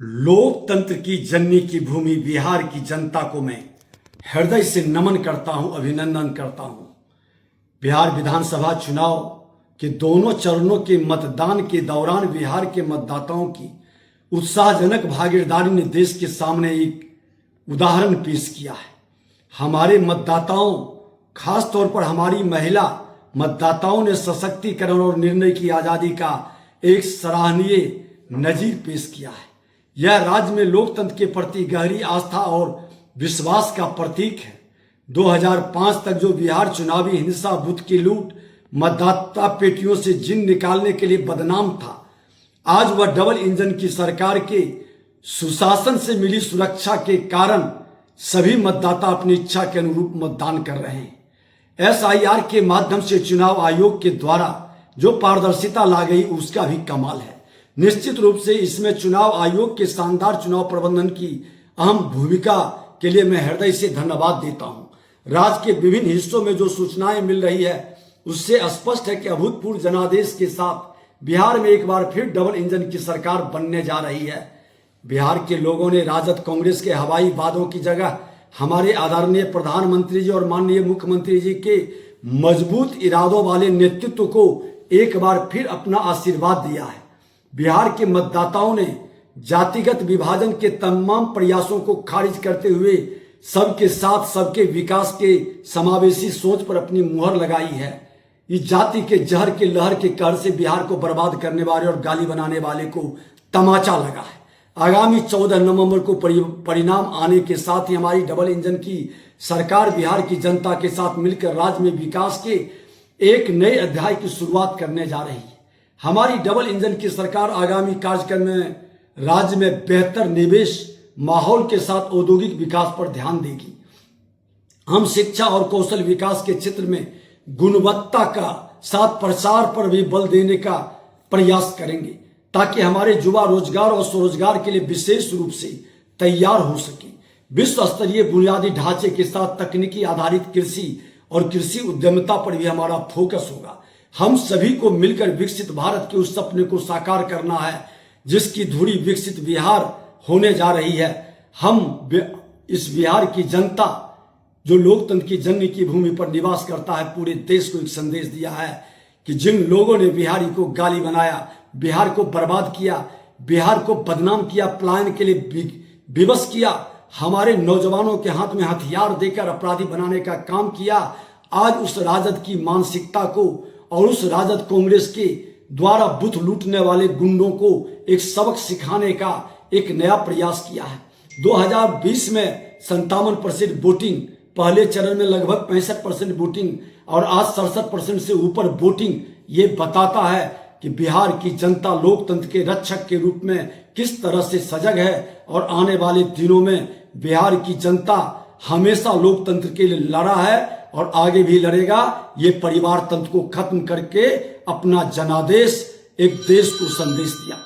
लोकतंत्र की जननी की भूमि बिहार की जनता को मैं हृदय से नमन करता हूं, अभिनंदन करता हूं। बिहार विधानसभा चुनाव के दोनों चरणों के मतदान के दौरान बिहार के मतदाताओं की उत्साहजनक भागीदारी ने देश के सामने एक उदाहरण पेश किया है। हमारे मतदाताओं, खास तौर पर हमारी महिला मतदाताओं ने सशक्तिकरण और निर्णय की आजादी का एक सराहनीय नजीर पेश किया है। यह राज्य में लोकतंत्र के प्रति गहरी आस्था और विश्वास का प्रतीक है। 2005 तक जो बिहार चुनावी हिंसा, बूथ की लूट, मतदाता पेटियों से जिन निकालने के लिए बदनाम था, आज वह डबल इंजन की सरकार के सुशासन से मिली सुरक्षा के कारण सभी मतदाता अपनी इच्छा के अनुरूप मतदान कर रहे हैं। SIR के माध्यम से चुनाव आयोग के द्वारा जो पारदर्शिता ला गई उसका भी कमाल है। निश्चित रूप से इसमें चुनाव आयोग के शानदार चुनाव प्रबंधन की अहम भूमिका के लिए मैं हृदय से धन्यवाद देता हूं। राज्य के विभिन्न हिस्सों में जो सूचनाएं मिल रही है उससे स्पष्ट है कि अभूतपूर्व जनादेश के साथ बिहार में एक बार फिर डबल इंजन की सरकार बनने जा रही है। बिहार के लोगों ने राजद कांग्रेस के हवाई वादों की जगह हमारे आदरणीय प्रधानमंत्री जी और माननीय मुख्यमंत्री जी के मजबूत इरादों वाले नेतृत्व को एक बार फिर अपना आशीर्वाद दिया है। बिहार के मतदाताओं ने जातिगत विभाजन के तमाम प्रयासों को खारिज करते हुए सबके साथ सबके विकास के समावेशी सोच पर अपनी मुहर लगाई है। इस जाति के जहर के लहर के कहर से बिहार को बर्बाद करने वाले और गाली बनाने वाले को तमाचा लगा है। आगामी 14 नवंबर को परिणाम आने के साथ ही हमारी डबल इंजन की सरकार बिहार की जनता के साथ मिलकर राज्य में विकास के एक नए अध्याय की शुरुआत करने जा रही है। हमारी डबल इंजन की सरकार आगामी कार्यक्रम में राज्य में बेहतर निवेश माहौल के साथ औद्योगिक विकास पर ध्यान देगी। हम शिक्षा और कौशल विकास के क्षेत्र में गुणवत्ता का साथ प्रसार पर भी बल देने का प्रयास करेंगे ताकि हमारे युवा रोजगार और स्वरोजगार के लिए विशेष रूप से तैयार हो सके। विश्व स्तरीय बुनियादी ढांचे के साथ तकनीकी आधारित कृषि और कृषि उद्यमिता पर भी हमारा फोकस होगा। हम सभी को मिलकर विकसित भारत के उस सपने को साकार करना है जिसकी धुरी विकसित बिहार होने जा रही है। हम इस बिहार की जनता जो लोकतंत्र की जननी की भूमि पर निवास करता है, पूरे देश को एक संदेश दिया है कि जिन लोगों ने बिहारी को गाली बनाया, बिहार को बर्बाद किया, बिहार को बदनाम किया, पलायन के लिए विवश किया, हमारे नौजवानों के हाथ में हथियार देकर अपराधी बनाने का काम किया, आज उस राजद की मानसिकता को और उस राजद कांग्रेस के द्वारा बूथ लूटने वाले गुंडों को एक सबक सिखाने का एक नया प्रयास किया है। 2020 में 57% वोटिंग, पहले चरण में लगभग 65% वोटिंग और आज 67% से ऊपर वोटिंग, ये बताता है कि बिहार की जनता लोकतंत्र के रक्षक के रूप में किस तरह से सजग है और आने वाले दिनों में बिहार की जनता हमेशा लोकतंत्र के लिए लड़ा है और आगे भी लड़ेगा। ये परिवार तंत्र को खत्म करके अपना जनादेश एक देश को संदेश दिया।